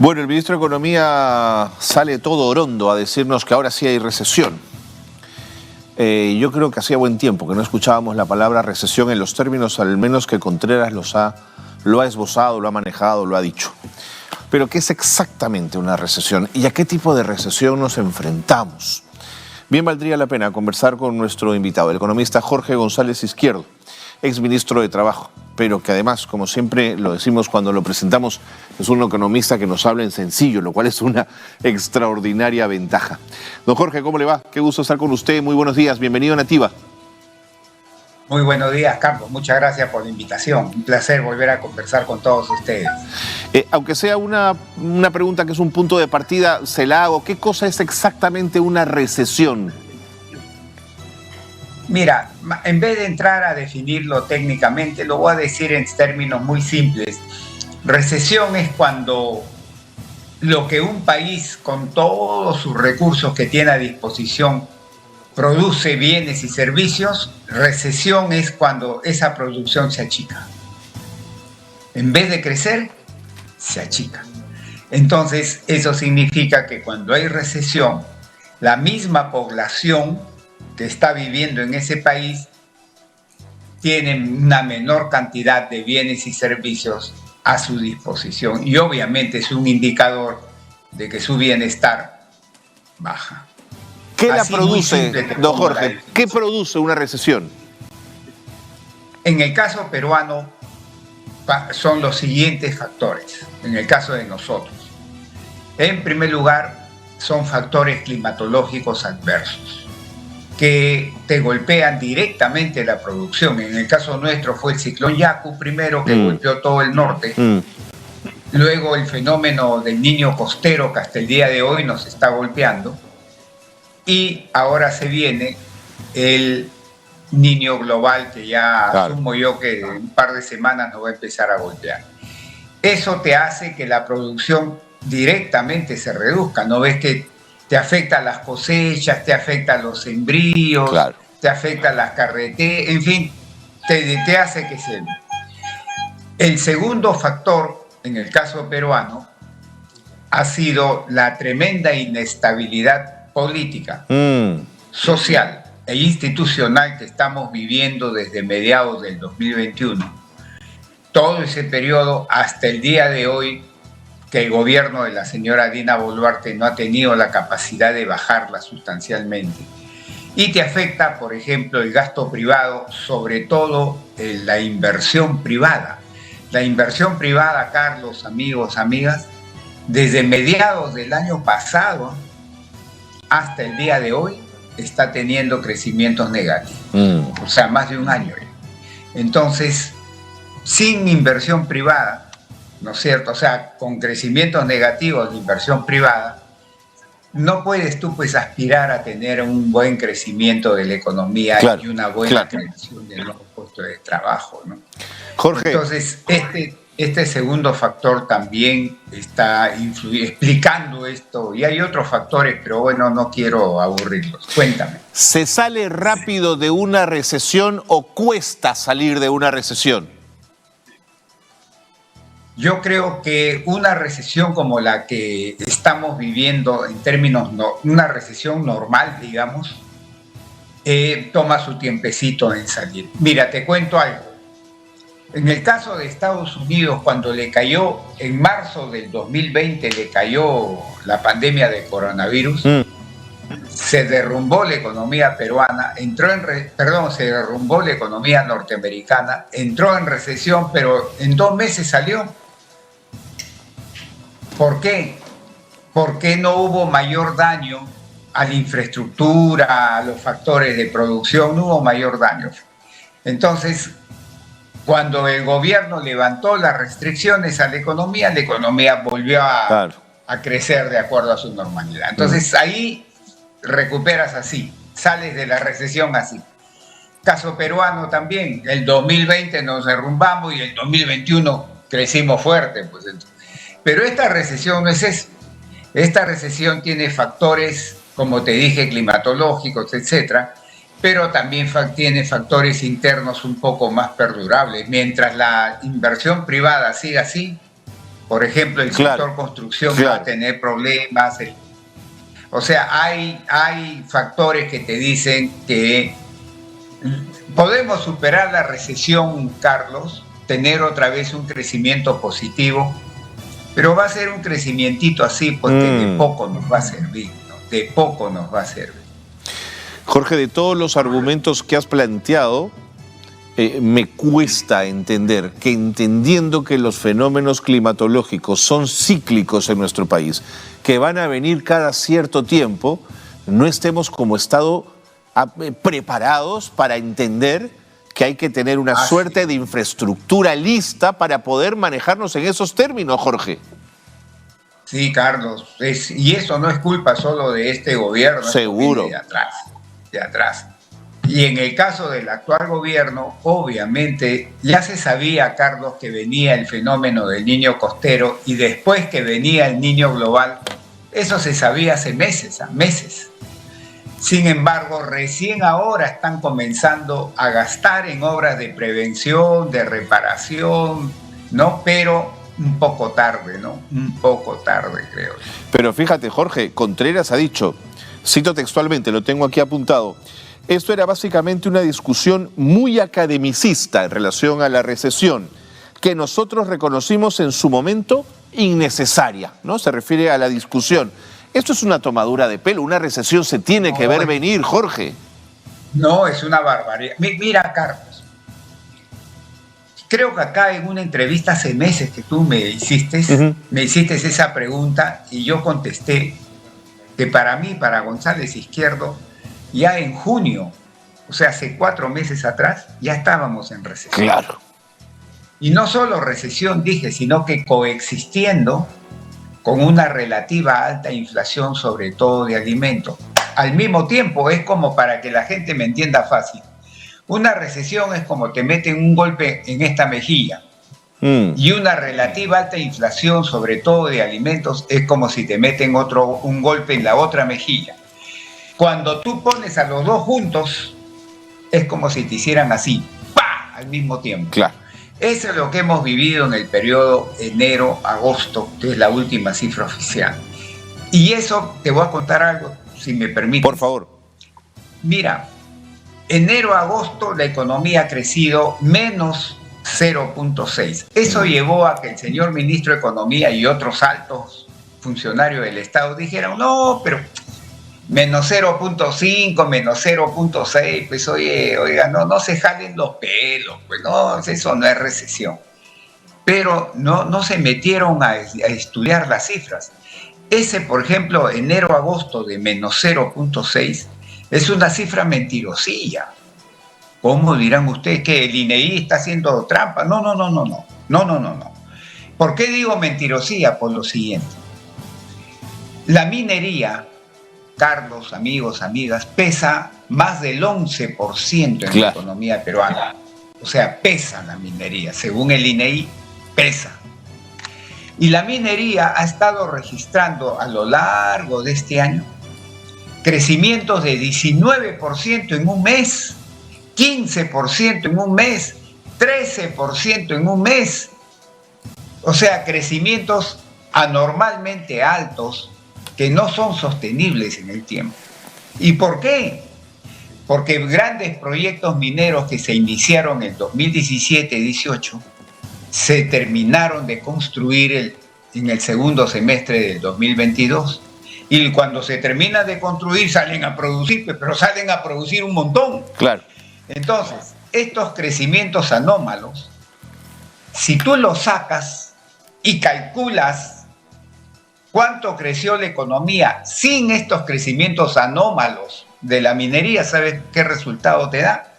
Bueno, el ministro de Economía sale todo orondo a decirnos que ahora sí hay recesión. Yo creo que hacía buen tiempo que no escuchábamos la palabra recesión en los términos, al menos que Contreras lo ha esbozado, lo ha manejado, lo ha dicho. Pero ¿qué es exactamente una recesión y a qué tipo de recesión nos enfrentamos? Bien valdría la pena conversar con nuestro invitado, el economista Jorge González Izquierdo, exministro de Trabajo, pero que además, como siempre lo decimos cuando lo presentamos, es un economista que nos habla en sencillo, lo cual es una extraordinaria ventaja. Don Jorge, ¿cómo le va? Qué gusto estar con usted, muy buenos días, bienvenido a Nativa. Muy buenos días, Carlos, muchas gracias por la invitación, un placer volver a conversar con todos ustedes. Aunque sea una pregunta que es un punto de partida, se la hago, ¿qué cosa es exactamente una recesión? Mira, en vez de entrar a definirlo técnicamente, lo voy a decir en términos muy simples. Recesión es cuando lo que un país, con todos sus recursos que tiene a disposición, produce bienes y servicios. Recesión es cuando esa producción se achica. En vez de crecer, se achica. Entonces, eso significa que cuando hay recesión, la misma población que está viviendo en ese país tienen una menor cantidad de bienes y servicios a su disposición y obviamente es un indicador de que su bienestar baja. ¿Qué la produce, don Jorge? ¿Qué produce una recesión? En el caso peruano son los siguientes factores, en el caso de nosotros. En primer lugar, son factores climatológicos adversos que te golpean directamente la producción. En el caso nuestro fue el ciclón Yaku primero, que golpeó todo el norte. Luego el fenómeno del Niño costero, que hasta el día de hoy nos está golpeando. Y ahora se viene el Niño global, que ya asumo yo que en un par de semanas nos va a empezar a golpear. Eso te hace que la producción directamente se reduzca. ¿No ves que te afecta las cosechas, te afecta los sembríos, te afecta las carreteras, en fin, te hace que se... El segundo factor, en el caso peruano, ha sido la tremenda inestabilidad política, social e institucional que estamos viviendo desde mediados del 2021. Todo ese periodo hasta el día de hoy, que el gobierno de la señora Dina Boluarte no ha tenido la capacidad de bajarla sustancialmente. Y te afecta, por ejemplo, el gasto privado, sobre todo la inversión privada. La inversión privada, Carlos, amigos, amigas, desde mediados del año pasado hasta el día de hoy, está teniendo crecimientos negativos. O sea, más de un año. Entonces, sin inversión privada, ¿no es cierto? O sea, con crecimientos negativos de inversión privada, no puedes tú pues aspirar a tener un buen crecimiento de la economía y una buena creación de nuevos puestos de trabajo, ¿no? Jorge. Entonces, este segundo factor también está explicando esto. Y hay otros factores, pero bueno, no quiero aburrirlos. Cuéntame. ¿Se sale rápido de una recesión o cuesta salir de una recesión? Yo creo que una recesión como la que estamos viviendo en términos, una recesión normal, digamos, toma su tiempecito en salir. Mira, te cuento algo. En el caso de Estados Unidos, cuando le cayó, en marzo del 2020, le cayó la pandemia de coronavirus, se derrumbó la economía peruana, se derrumbó la economía norteamericana, entró en recesión, pero en 2 meses salió. ¿Por qué? Porque no hubo mayor daño a la infraestructura, a los factores de producción, no hubo mayor daño. Entonces, cuando el gobierno levantó las restricciones a la economía volvió a crecer de acuerdo a su normalidad. Entonces, ahí recuperas así, sales de la recesión así. Caso peruano también, el 2020 nos derrumbamos y el 2021 crecimos fuerte, pues entonces. Pero esta recesión no es eso. Esta recesión tiene factores, como te dije, climatológicos, etcétera, pero también tiene factores internos un poco más perdurables. Mientras la inversión privada siga así, Por ejemplo, el sector construcción va a tener problemas. O sea, hay factores que te dicen que podemos superar la recesión, Carlos, tener otra vez un crecimiento positivo, pero va a ser un crecimientito así porque de poco nos va a servir, ¿no? De poco nos va a servir. Jorge, de todos los argumentos que has planteado, me cuesta entender que, entendiendo que los fenómenos climatológicos son cíclicos en nuestro país, que van a venir cada cierto tiempo, no estemos como Estado preparados para entender que hay que tener una suerte de infraestructura lista para poder manejarnos en esos términos, Jorge. Sí, Carlos, y eso no es culpa solo de este gobierno. Seguro. De atrás. Y en el caso del actual gobierno, obviamente, ya se sabía, Carlos, que venía el fenómeno del niño costero y después que venía el niño global. Eso se sabía hace meses. Sin embargo, recién ahora están comenzando a gastar en obras de prevención, de reparación, ¿no? Pero un poco tarde, ¿no? Un poco tarde, creo. Pero fíjate, Jorge, Contreras ha dicho, cito textualmente, lo tengo aquí apuntado, esto era básicamente una discusión muy academicista en relación a la recesión, que nosotros reconocimos en su momento innecesaria, ¿no? Se refiere a la discusión. Esto es una tomadura de pelo, una recesión se tiene que ver venir, Jorge. No, es una barbaridad. Mira, Carlos, creo que acá en una entrevista hace meses que tú me hiciste esa pregunta y yo contesté que para mí, para González Izquierdo, ya en junio, o sea, hace 4 meses atrás, ya estábamos en recesión. Claro. Y no solo recesión, dije, sino que coexistiendo con una relativa alta inflación, sobre todo de alimentos. Al mismo tiempo, es como para que la gente me entienda fácil. Una recesión es como te meten un golpe en esta mejilla. Y una relativa alta inflación, sobre todo de alimentos, es como si te meten un golpe en la otra mejilla. Cuando tú pones a los dos juntos, es como si te hicieran así, ¡pah!, al mismo tiempo. Claro. Eso es lo que hemos vivido en el periodo enero-agosto, que es la última cifra oficial. Y eso, te voy a contar algo, si me permites. Por favor. Mira, enero-agosto la economía ha crecido menos 0.6. Eso llevó a que el señor ministro de Economía y otros altos funcionarios del Estado dijeran, no, pero menos 0.5, menos 0.6, pues oiga, no se jalen los pelos, pues no, eso no es recesión. Pero no se metieron a estudiar las cifras. Ese, por ejemplo, enero-agosto de menos 0.6 es una cifra mentirosilla. ¿Cómo dirán ustedes que el INEI está haciendo trampa? No. ¿Por qué digo mentirosilla? Por lo siguiente. La minería, Carlos, amigos, amigas, pesa más del 11% en la economía peruana. O sea, pesa la minería. Según el INEI, pesa. Y la minería ha estado registrando a lo largo de este año crecimientos de 19% en un mes, 15% en un mes, 13% en un mes. O sea, crecimientos anormalmente altos que no son sostenibles en el tiempo. ¿Y por qué? Porque grandes proyectos mineros que se iniciaron en 2017-18 se terminaron de construir en el segundo semestre del 2022. Y cuando se termina de construir salen a producir, pero salen a producir un montón. Claro. Entonces, estos crecimientos anómalos, si tú los sacas y calculas cuánto creció la economía sin estos crecimientos anómalos de la minería, ¿sabes qué resultado te da?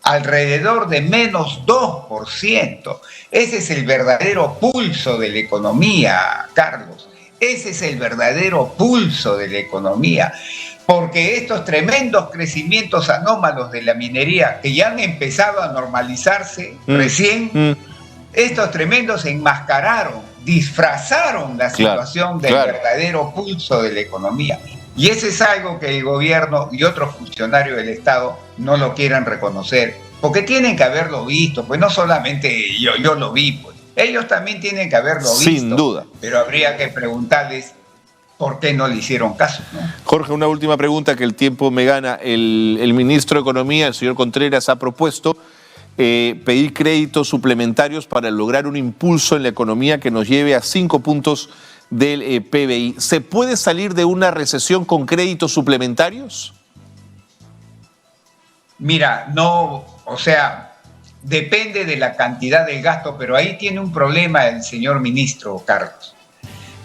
Alrededor de menos 2%. Ese es el verdadero pulso de la economía, Carlos. Ese es el verdadero pulso de la economía. Porque estos tremendos crecimientos anómalos de la minería, que ya han empezado a normalizarse recién, estos tremendos enmascararon, disfrazaron la situación del verdadero pulso de la economía. Y eso es algo que el gobierno y otros funcionarios del Estado no lo quieran reconocer, porque tienen que haberlo visto, pues no solamente yo lo vi, pues. Ellos también tienen que haberlo visto. Sin duda. Pero habría que preguntarles por qué no le hicieron caso, ¿no? Jorge, una última pregunta que el tiempo me gana. El ministro de Economía, el señor Contreras, ha propuesto pedir créditos suplementarios para lograr un impulso en la economía que nos lleve a 5 puntos del PBI. ¿Se puede salir de una recesión con créditos suplementarios? Mira, no, o sea, depende de la cantidad del gasto, pero ahí tiene un problema el señor ministro, Carlos,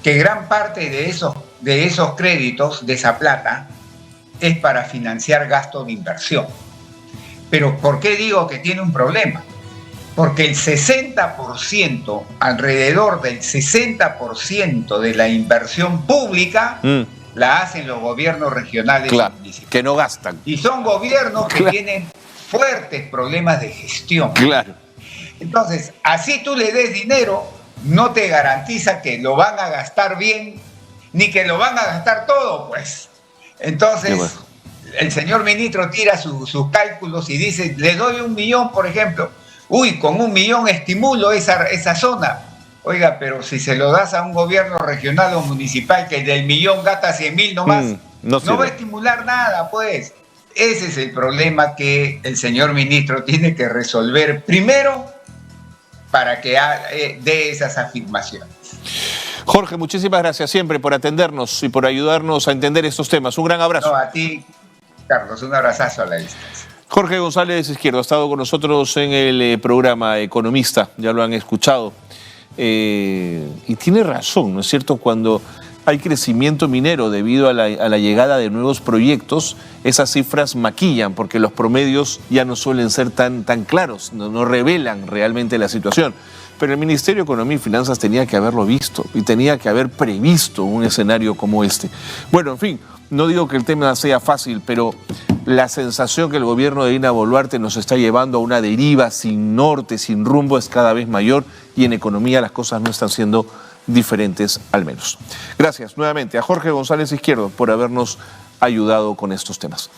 que gran parte de esos créditos, de esa plata, es para financiar gasto de inversión. Pero ¿por qué digo que tiene un problema? Porque el 60%, alrededor del 60% de la inversión pública la hacen los gobiernos regionales y municipales. Que no gastan. Y son gobiernos que tienen fuertes problemas de gestión. Claro. Entonces, así tú le des dinero, no te garantiza que lo van a gastar bien, ni que lo van a gastar todo, pues. Entonces, el señor ministro tira sus cálculos y dice, le doy 1 millón, por ejemplo. Uy, con 1 millón estimulo esa zona. Oiga, pero si se lo das a un gobierno regional o municipal que del millón gasta 100.000 nomás, no va a estimular nada, pues. Ese es el problema que el señor ministro tiene que resolver primero para que dé esas afirmaciones. Jorge, muchísimas gracias siempre por atendernos y por ayudarnos a entender estos temas. Un gran abrazo. No, a ti, Carlos, un abrazazo a la distancia. Jorge González Izquierdo ha estado con nosotros en el programa Economista, ya lo han escuchado. Y tiene razón, ¿no es cierto? Cuando hay crecimiento minero debido a la llegada de nuevos proyectos, esas cifras maquillan porque los promedios ya no suelen ser tan claros, no revelan realmente la situación. Pero el Ministerio de Economía y Finanzas tenía que haberlo visto y tenía que haber previsto un escenario como este. Bueno, en fin, no digo que el tema sea fácil, pero la sensación que el gobierno de Dina Boluarte nos está llevando a una deriva sin norte, sin rumbo, es cada vez mayor y en economía las cosas no están siendo diferentes al menos. Gracias nuevamente a Jorge González Izquierdo por habernos ayudado con estos temas.